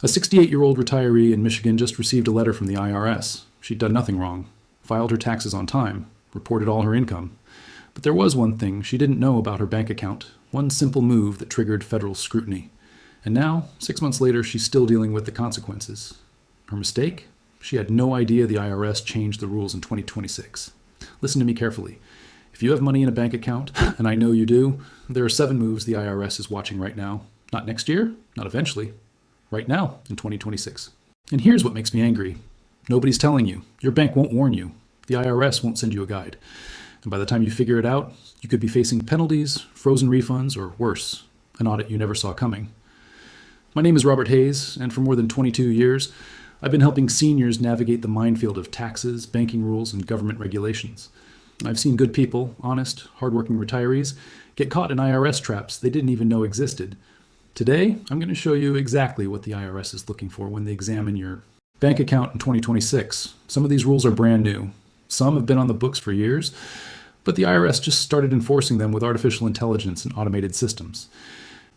A 68-year-old retiree in Michigan just received a letter from the IRS. She'd done nothing wrong, filed her taxes on time, reported all her income. But there was one thing she didn't know about her bank account, one simple move that triggered federal scrutiny. And now, 6 months later, she's still dealing with the consequences. Her mistake? She had no idea the IRS changed the rules in 2026. Listen to me carefully. If you have money in a bank account, and I know you do, there are 7 moves the IRS is watching right now. Not next year, not eventually. Right now, in 2026. And here's what makes me angry. Nobody's telling you. Your bank won't warn you. The IRS won't send you a guide. And by the time you figure it out, you could be facing penalties, frozen refunds, or worse, an audit you never saw coming. My name is Robert Hayes, and for more than 22 years, I've been helping seniors navigate the minefield of taxes, banking rules, and government regulations. I've seen good people, honest, hardworking retirees, get caught in IRS traps they didn't even know existed. Today, I'm going to show you exactly what the IRS is looking for when they examine your bank account in 2026. Some of these rules are brand new. Some have been on the books for years, but the IRS just started enforcing them with artificial intelligence and automated systems.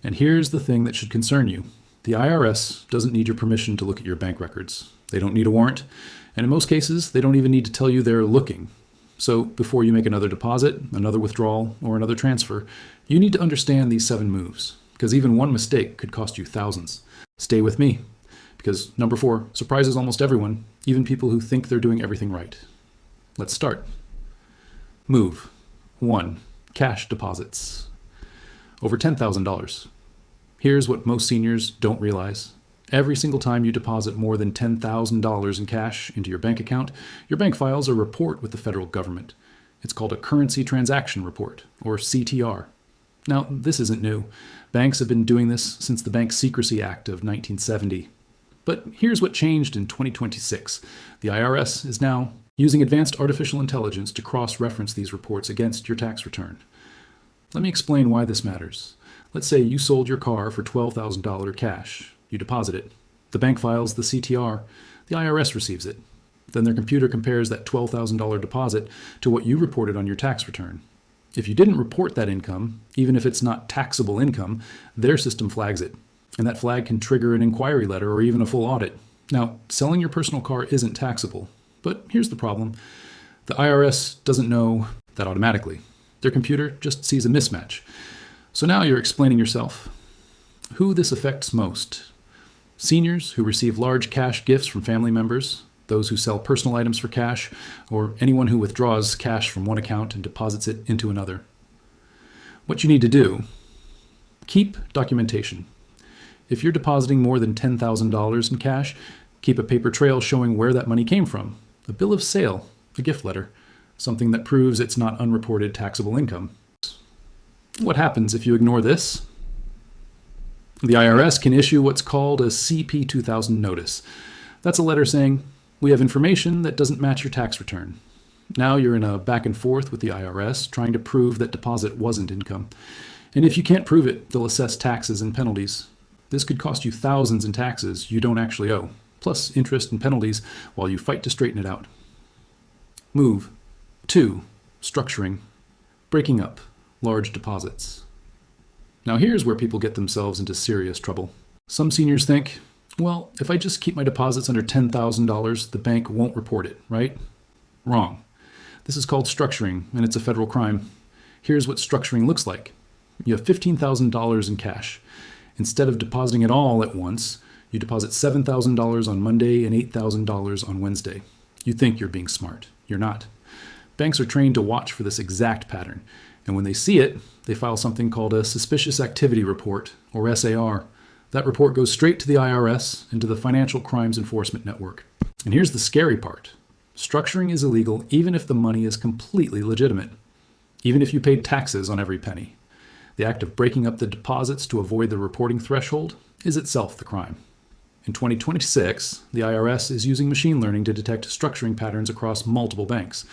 And here's the thing that should concern you. The IRS doesn't need your permission to look at your bank records. They don't need a warrant, and in most cases, they don't even need to tell you they're looking. So before you make another deposit, another withdrawal, or another transfer, you need to understand these 7 moves. Because even one mistake could cost you thousands. Stay with me, because number 4 surprises almost everyone, even people who think they're doing everything right. Let's start. Move 1. Cash deposits. Over $10,000. Here's what most seniors don't realize. Every single time you deposit more than $10,000 in cash into your bank account, your bank files a report with the federal government. It's called a currency transaction report, or CTR. Now, this isn't new. Banks have been doing this since the Bank Secrecy Act of 1970. But here's what changed in 2026. The IRS is now using advanced artificial intelligence to cross-reference these reports against your tax return. Let me explain why this matters. Let's say you sold your car for $12,000 cash. You deposit it. The bank files the CTR. The IRS receives it. Then their computer compares that $12,000 deposit to what you reported on your tax return. If you didn't report that income, even if it's not taxable income, their system flags it. And that flag can trigger an inquiry letter or even a full audit. Now, selling your personal car isn't taxable. But here's the problem. The IRS doesn't know that automatically. Their computer just sees a mismatch. So now you're explaining yourself. Who this affects most? Seniors who receive large cash gifts from family members, those who sell personal items for cash, or anyone who withdraws cash from one account and deposits it into another. What you need to do, keep documentation. If you're depositing more than $10,000 in cash, keep a paper trail showing where that money came from, a bill of sale, a gift letter, something that proves it's not unreported taxable income. What happens if you ignore this? The IRS can issue what's called a CP 2000 notice. That's a letter saying, we have information that doesn't match your tax return. Now you're in a back and forth with the IRS trying to prove that deposit wasn't income. And if you can't prove it, they'll assess taxes and penalties. This could cost you thousands in taxes you don't actually owe, plus interest and penalties while you fight to straighten it out. Move 2. Structuring. Breaking up large deposits. Now here's where people get themselves into serious trouble. Some seniors think, well, if I just keep my deposits under $10,000, the bank won't report it, right? Wrong. This is called structuring, and it's a federal crime. Here's what structuring looks like. You have $15,000 in cash. Instead of depositing it all at once, you deposit $7,000 on Monday and $8,000 on Wednesday. You think you're being smart. You're not. Banks are trained to watch for this exact pattern, and when they see it, they file something called a Suspicious Activity Report, or SAR. That report goes straight to the IRS and to the Financial Crimes Enforcement Network. And here's the scary part. Structuring is illegal even if the money is completely legitimate, even if you paid taxes on every penny. The act of breaking up the deposits to avoid the reporting threshold is itself the crime. In 2026, the IRS is using machine learning to detect structuring patterns across multiple banks.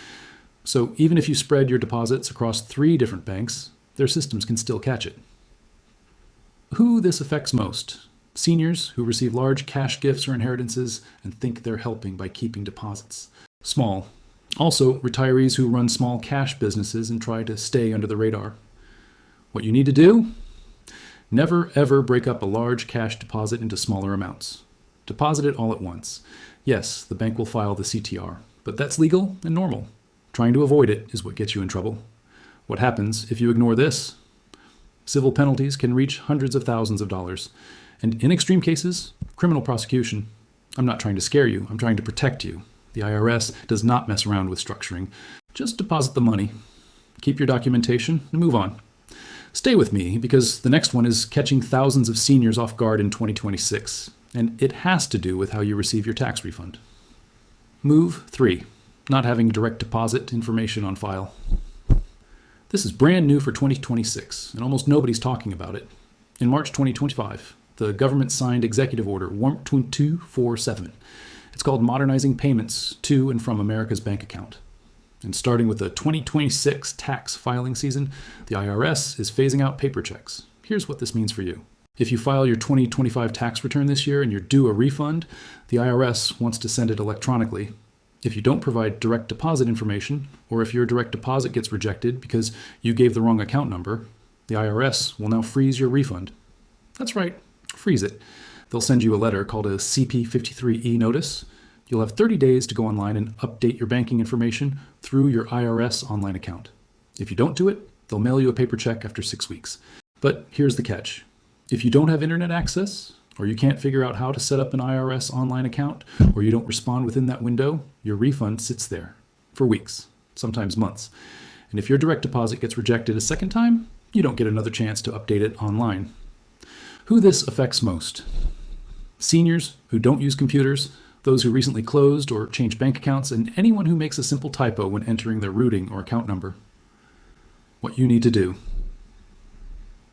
So even if you spread your deposits across 3 different banks, their systems can still catch it. Who this affects most? Seniors who receive large cash gifts or inheritances and think they're helping by keeping deposits. Small. Also, retirees who run small cash businesses and try to stay under the radar. What you need to do? Never ever break up a large cash deposit into smaller amounts. Deposit it all at once. Yes, the bank will file the CTR, but that's legal and normal. Trying to avoid it is what gets you in trouble. What happens if you ignore this? Civil penalties can reach hundreds of thousands of dollars, and in extreme cases, criminal prosecution. I'm not trying to scare you, I'm trying to protect you. The IRS does not mess around with structuring. Just deposit the money, keep your documentation, and move on. Stay with me, because the next one is catching thousands of seniors off guard in 2026, and it has to do with how you receive your tax refund. Move 3. Not having direct deposit information on file. This is brand new for 2026, and almost nobody's talking about it. In March 2025, the government signed Executive Order 12247. It's called Modernizing Payments to and from America's Bank Account. And starting with the 2026 tax filing season, the IRS is phasing out paper checks. Here's what this means for you. If you file your 2025 tax return this year and you're due a refund, the IRS wants to send it electronically. If you don't provide direct deposit information, or if your direct deposit gets rejected because you gave the wrong account number, the IRS will now freeze your refund. That's right, freeze it. They'll send you a letter called a CP53E notice. You'll have 30 days to go online and update your banking information through your IRS online account. If you don't do it, they'll mail you a paper check after 6 weeks. But here's the catch. If you don't have internet access, or you can't figure out how to set up an IRS online account, or you don't respond within that window, your refund sits there for weeks, sometimes months. And if your direct deposit gets rejected a second time, you don't get another chance to update it online. Who this affects most? Seniors who don't use computers, those who recently closed or changed bank accounts, and anyone who makes a simple typo when entering their routing or account number. What you need to do: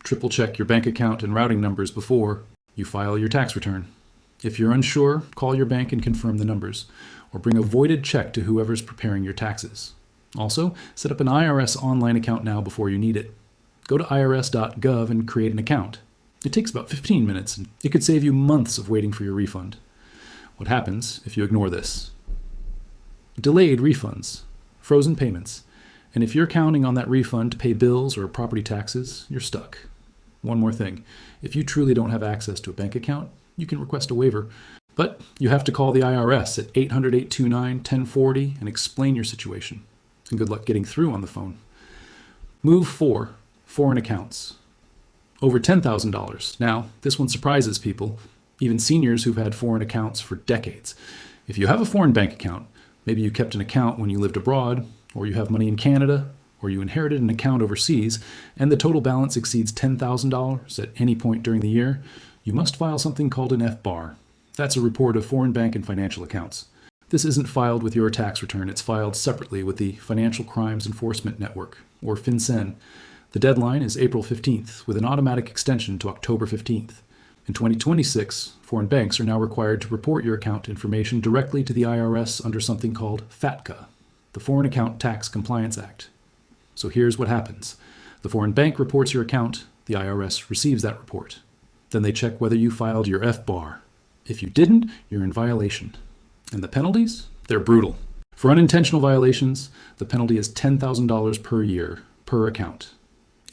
triple check your bank account and routing numbers before you file your tax return. If you're unsure, call your bank and confirm the numbers, or bring a voided check to whoever's preparing your taxes. Also, set up an IRS online account now before you need it. Go to irs.gov and create an account. It takes about 15 minutes, and it could save you months of waiting for your refund. What happens if you ignore this? Delayed refunds, frozen payments, and if you're counting on that refund to pay bills or property taxes, you're stuck. One more thing. If you truly don't have access to a bank account, you can request a waiver, but you have to call the IRS at 800-829-1040 and explain your situation. And good luck getting through on the phone. Move 4. Foreign accounts. Over $10,000. Now, this one surprises people, even seniors who've had foreign accounts for decades. If you have a foreign bank account, maybe you kept an account when you lived abroad, or you have money in Canada, or you inherited an account overseas, and the total balance exceeds $10,000 at any point during the year, you must file something called an FBAR. That's a report of foreign bank and financial accounts. This isn't filed with your tax return, it's filed separately with the Financial Crimes Enforcement Network, or FinCEN. The deadline is April 15th, with an automatic extension to October 15th. In 2026, foreign banks are now required to report your account information directly to the IRS under something called FATCA, the Foreign Account Tax Compliance Act. So here's what happens. The foreign bank reports your account, the IRS receives that report. Then they check whether you filed your FBAR. If you didn't, you're in violation. And the penalties? They're brutal. For unintentional violations, the penalty is $10,000 per year, per account.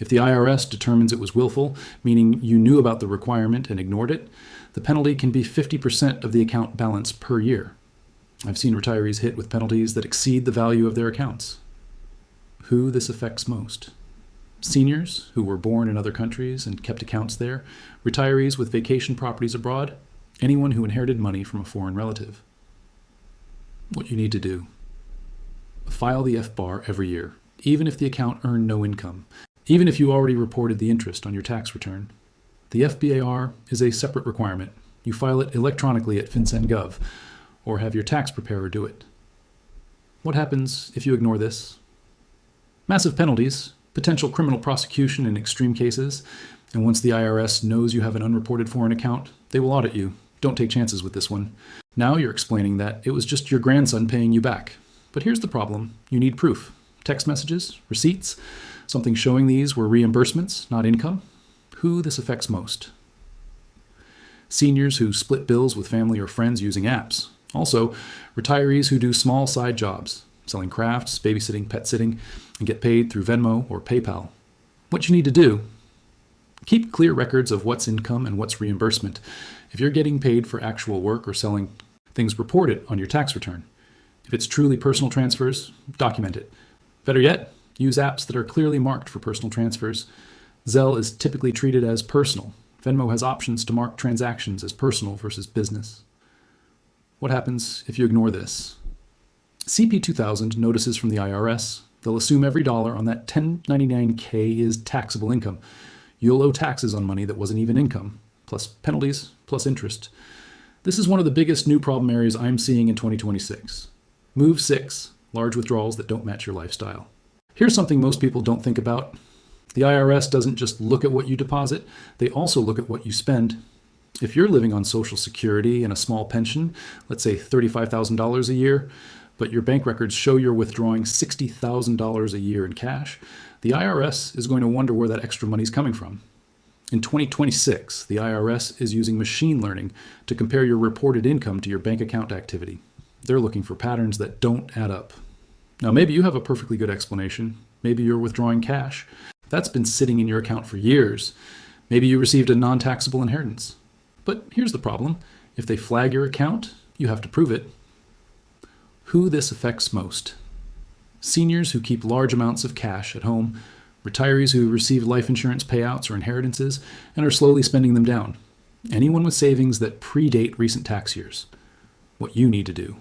If the IRS determines it was willful, meaning you knew about the requirement and ignored it, the penalty can be 50% of the account balance per year. I've seen retirees hit with penalties that exceed the value of their accounts. Who this affects most? Seniors who were born in other countries and kept accounts there, retirees with vacation properties abroad, anyone who inherited money from a foreign relative. What you need to do: file the FBAR every year, even if the account earned no income, even if you already reported the interest on your tax return. The FBAR is a separate requirement. You file it electronically at FinCEN.gov, or have your tax preparer do it. What happens if you ignore this? Massive penalties, potential criminal prosecution in extreme cases, and once the IRS knows you have an unreported foreign account, they will audit you. Don't take chances with this one. Now you're explaining that it was just your grandson paying you back. But here's the problem. You need proof. Text messages, receipts, something showing these were reimbursements, not income. Who this affects most? Seniors who split bills with family or friends using apps. Also, retirees who do small side jobs, selling crafts, babysitting, pet sitting, and get paid through Venmo or PayPal. What you need to do: keep clear records of what's income and what's reimbursement. If you're getting paid for actual work or selling things, report it on your tax return. If it's truly personal transfers, document it. Better yet, use apps that are clearly marked for personal transfers. Zelle is typically treated as personal. Venmo has options to mark transactions as personal versus business. What happens if you ignore this? CP 2000 notices from the IRS. They'll assume every dollar on that 1099K is taxable income. You'll owe taxes on money that wasn't even income, plus penalties, plus interest. This is one of the biggest new problem areas I'm seeing in 2026. Move 6, large withdrawals that don't match your lifestyle. Here's something most people don't think about. The IRS doesn't just look at what you deposit, they also look at what you spend. If you're living on Social Security and a small pension, let's say $35,000 a year, but your bank records show you're withdrawing $60,000 a year in cash, the IRS is going to wonder where that extra money is coming from. In 2026, the IRS is using machine learning to compare your reported income to your bank account activity. They're looking for patterns that don't add up. Now, maybe you have a perfectly good explanation. Maybe you're withdrawing cash. That's been sitting in your account for years. Maybe you received a non-taxable inheritance. But here's the problem. If they flag your account, you have to prove it. Who this affects most? Seniors who keep large amounts of cash at home, retirees who receive life insurance payouts or inheritances and are slowly spending them down, anyone with savings that predate recent tax years. What you need to do.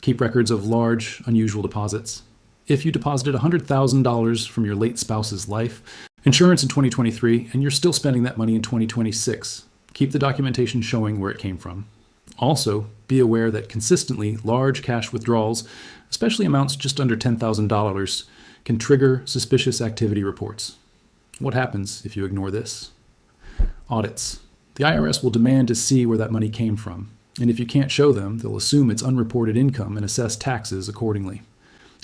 Keep records of large, unusual deposits. If you deposited $100,000 from your late spouse's life insurance in 2023 and you're still spending that money in 2026, keep the documentation showing where it came from. Also, be aware that consistently large cash withdrawals, especially amounts just under $10,000, can trigger suspicious activity reports. What happens if you ignore this? Audits. The IRS will demand to see where that money came from, and if you can't show them, they'll assume it's unreported income and assess taxes accordingly.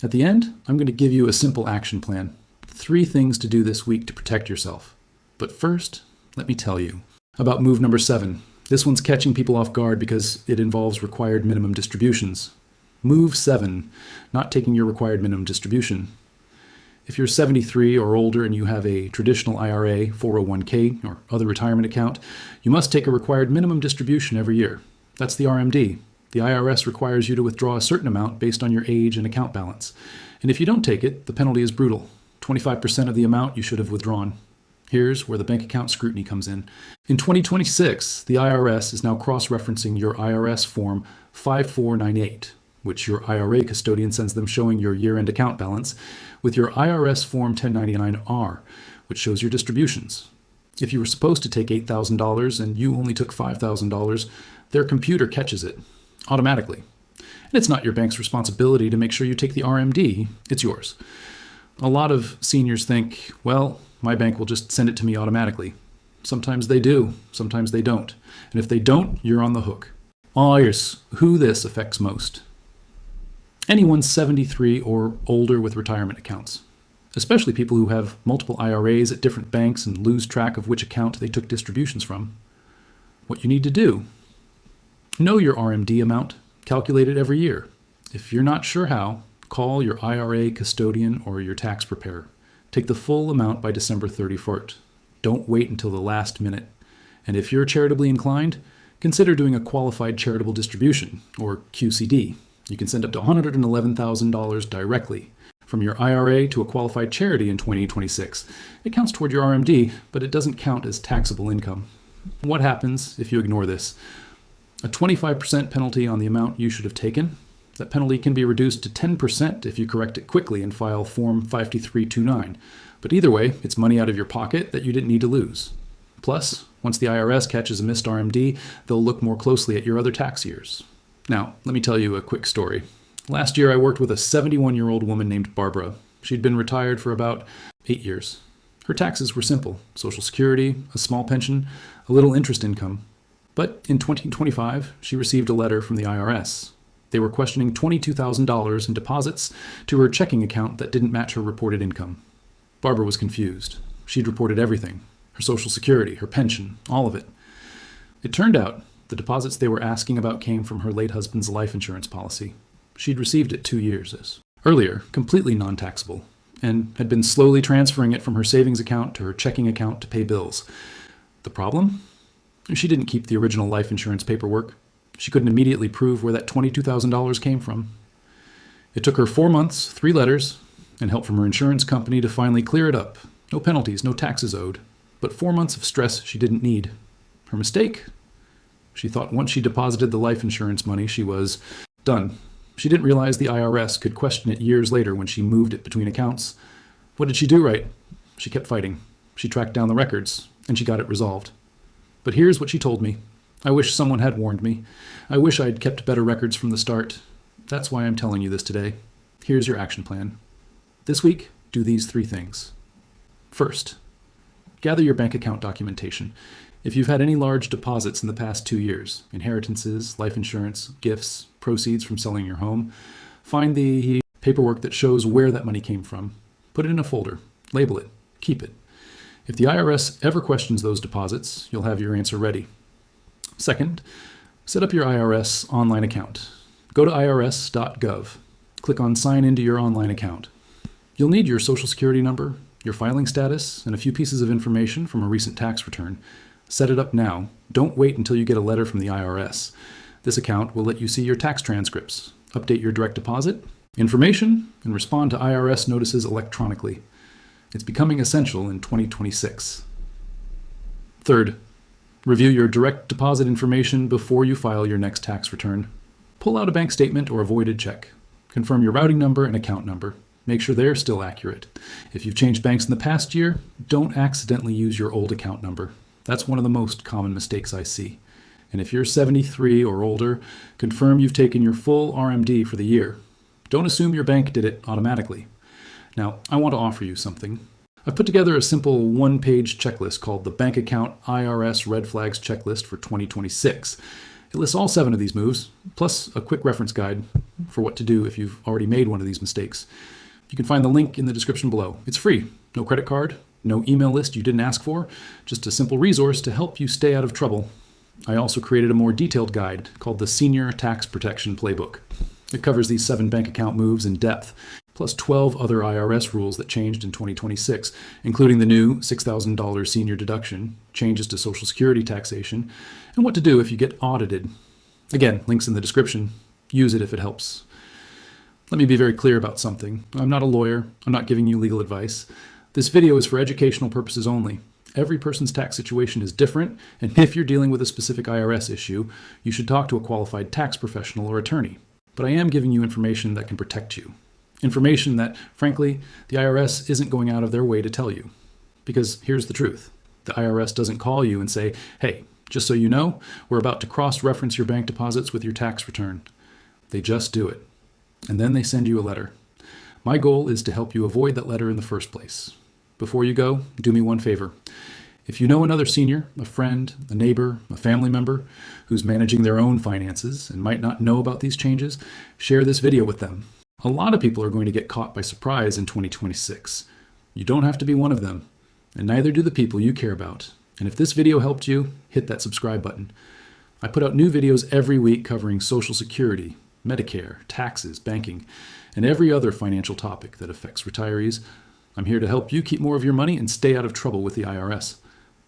At the end, I'm going to give you a simple action plan. 3 things to do this week to protect yourself. But first, let me tell you about move number 7. This one's catching people off guard because it involves required minimum distributions. Move 7, not taking your required minimum distribution. If you're 73 or older and you have a traditional IRA, 401k, or other retirement account, you must take a required minimum distribution every year. That's the RMD. The IRS requires you to withdraw a certain amount based on your age and account balance. And if you don't take it, the penalty is brutal. 25% of the amount you should have withdrawn. Here's where the bank account scrutiny comes in. In 2026, the IRS is now cross-referencing your IRS Form 5498, which your IRA custodian sends them showing your year-end account balance, with your IRS Form 1099-R, which shows your distributions. If you were supposed to take $8,000 and you only took $5,000, their computer catches it automatically. And it's not your bank's responsibility to make sure you take the RMD, it's yours. A lot of seniors think, well, my bank will just send it to me automatically. Sometimes they do, sometimes they don't. And if they don't, you're on the hook. Here's who this affects most. Anyone 73 or older with retirement accounts, especially people who have multiple IRAs at different banks and lose track of which account they took distributions from. What you need to do: know your RMD amount, calculate it every year. If you're not sure how, call your IRA custodian or your tax preparer. Take the full amount by December 31st. Don't wait until the last minute. And if you're charitably inclined, consider doing a qualified charitable distribution, or QCD. You can send up to $111,000 directly from your IRA to a qualified charity in 2026. It counts toward your RMD, but it doesn't count as taxable income. What happens if you ignore this? A 25% penalty on the amount you should have taken. That penalty can be reduced to 10% if you correct it quickly and file Form 5329. But either way, it's money out of your pocket that you didn't need to lose. Plus, once the IRS catches a missed RMD, they'll look more closely at your other tax years. Now, let me tell you a quick story. Last year, I worked with a 71-year-old woman named Barbara. She'd been retired for about 8 years. Her taxes were simple: Social Security, a small pension, a little interest income. But in 2025, she received a letter from the IRS. They were questioning $22,000 in deposits to her checking account that didn't match her reported income. Barbara was confused. She'd reported everything: her Social Security, her pension, all of it. It turned out the deposits they were asking about came from her late husband's life insurance policy. She'd received it 2 years earlier, completely non-taxable, and had been slowly transferring it from her savings account to her checking account to pay bills. The problem? She didn't keep the original life insurance paperwork. She couldn't immediately prove where that $22,000 came from. It took her 4 months, 3 letters, and help from her insurance company to finally clear it up. No penalties, no taxes owed, but 4 months of stress she didn't need. Her mistake? She thought once she deposited the life insurance money, she was done. She didn't realize the IRS could question it years later when she moved it between accounts. What did she do right? She kept fighting. She tracked down the records, and she got it resolved. But here's what she told me. I wish someone had warned me. I wish I'd kept better records from the start. That's why I'm telling you this today. Here's your action plan. This week, do these 3 things. First, gather your bank account documentation. If you've had any large deposits in the past 2 years, inheritances, life insurance, gifts, proceeds from selling your home, find the paperwork that shows where that money came from. Put it in a folder, label it, keep it. If the IRS ever questions those deposits, you'll have your answer ready. Second, set up your IRS online account. Go to irs.gov. Click on Sign into your online account. You'll need your Social Security number, your filing status, and a few pieces of information from a recent tax return. Set it up now. Don't wait until you get a letter from the IRS. This account will let you see your tax transcripts, update your direct deposit information, and respond to IRS notices electronically. It's becoming essential in 2026. Third, review your direct deposit information before you file your next tax return. Pull out a bank statement or a voided check. Confirm your routing number and account number. Make sure they're still accurate. If you've changed banks in the past year, don't accidentally use your old account number. That's one of the most common mistakes I see. And if you're 73 or older, confirm you've taken your full RMD for the year. Don't assume your bank did it automatically. Now, I want to offer you something. I've put together a simple 1-page checklist called the Bank Account IRS Red Flags Checklist for 2026. It lists all 7 of these moves, plus a quick reference guide for what to do if you've already made one of these mistakes. You can find the link in the description below. It's free. No credit card, no email list you didn't ask for, just a simple resource to help you stay out of trouble. I also created a more detailed guide called the Senior Tax Protection Playbook. It covers these 7 bank account moves in depth, plus 12 other IRS rules that changed in 2026, including the new $6,000 senior deduction, changes to Social Security taxation, and what to do if you get audited. Again, links in the description. Use it if it helps. Let me be very clear about something. I'm not a lawyer. I'm not giving you legal advice. This video is for educational purposes only. Every person's tax situation is different, and if you're dealing with a specific IRS issue, you should talk to a qualified tax professional or attorney. But I am giving you information that can protect you. Information that, frankly, the IRS isn't going out of their way to tell you. Because here's the truth. The IRS doesn't call you and say, hey, just so you know, we're about to cross-reference your bank deposits with your tax return. They just do it. And then they send you a letter. My goal is to help you avoid that letter in the first place. Before you go, do me one favor. If you know another senior, a friend, a neighbor, a family member who's managing their own finances and might not know about these changes, share this video with them. A lot of people are going to get caught by surprise in 2026. You don't have to be one of them, and neither do the people you care about. And if this video helped you, hit that subscribe button. I put out new videos every week covering Social Security, Medicare, taxes, banking, and every other financial topic that affects retirees. I'm here to help you keep more of your money and stay out of trouble with the IRS.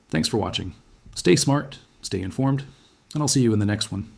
Thanks for watching. Stay smart, stay informed, and I'll see you in the next one.